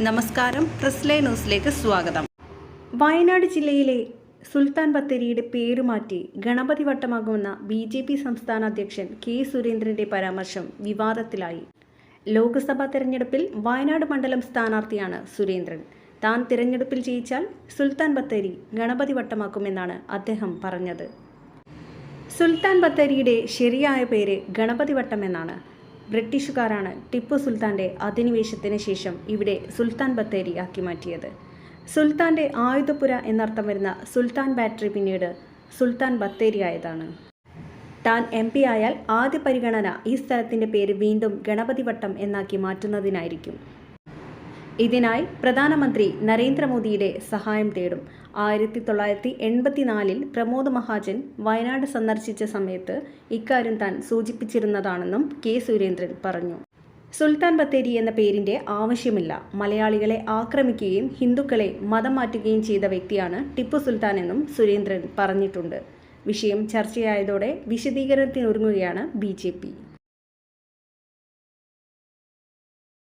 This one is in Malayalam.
നമസ്കാരം, പ്രസ് ലൈവ് ന്യൂസിലേക്ക് സ്വാഗതം. വയനാട് ജില്ലയിലെ സുൽത്താൻ ബത്തേരിയുടെ പേരുമാറ്റി ഗണപതി വട്ടമാകുമെന്ന BJP സംസ്ഥാന അധ്യക്ഷൻ കെ സുരേന്ദ്രന്റെ പരാമർശം വിവാദത്തിലായി. ലോക്സഭാ തെരഞ്ഞെടുപ്പിൽ വയനാട് മണ്ഡലം സ്ഥാനാർത്ഥിയാണ് സുരേന്ദ്രൻ. താൻ തിരഞ്ഞെടുപ്പിൽ ജയിച്ചാൽ സുൽത്താൻ ബത്തേരി ഗണപതി വട്ടമാക്കുമെന്നാണ് അദ്ദേഹം പറഞ്ഞത്. സുൽത്താൻ ബത്തേരിയുടെ ശരിയായ പേര് ഗണപതി വട്ടം എന്നാണ്. ബ്രിട്ടീഷുകാരാണ് ടിപ്പു സുൽത്താൻ്റെ അധിനിവേശത്തിന് ശേഷം ഇവിടെ സുൽത്താൻ ബത്തേരി ആക്കി മാറ്റിയത്. സുൽത്താൻ്റെ ആയുധപുര എന്നർത്ഥം വരുന്ന സുൽത്താൻ ബാറ്ററി പിന്നീട് സുൽത്താൻ ബത്തേരി ആയതാണ്. താൻ MP ആയാൽ ആദ്യ പരിഗണന ഈ സ്ഥലത്തിൻ്റെ പേര് വീണ്ടും ഗണപതി വട്ടം എന്നാക്കി മാറ്റുന്നതിനായിരിക്കും. ഇതിനായി പ്രധാനമന്ത്രി നരേന്ദ്രമോദിയുടെ സഹായം തേടും. 1984 പ്രമോദ് മഹാജൻ വയനാട് സന്ദർശിച്ച സമയത്ത് ഇക്കാര്യം താൻ സൂചിപ്പിച്ചിരുന്നതാണെന്നും കെ സുരേന്ദ്രൻ പറഞ്ഞു. സുൽത്താൻ ബത്തേരി എന്ന പേരിൻ്റെ ആവശ്യമില്ല. മലയാളികളെ ആക്രമിക്കുകയും ഹിന്ദുക്കളെ മതം മാറ്റുകയും ചെയ്ത വ്യക്തിയാണ് ടിപ്പു സുൽത്താൻ എന്നും സുരേന്ദ്രൻ പറഞ്ഞിട്ടുണ്ട്. വിഷയം ചർച്ചയായതോടെ വിശദീകരണത്തിനൊരുങ്ങുകയാണ് BJP.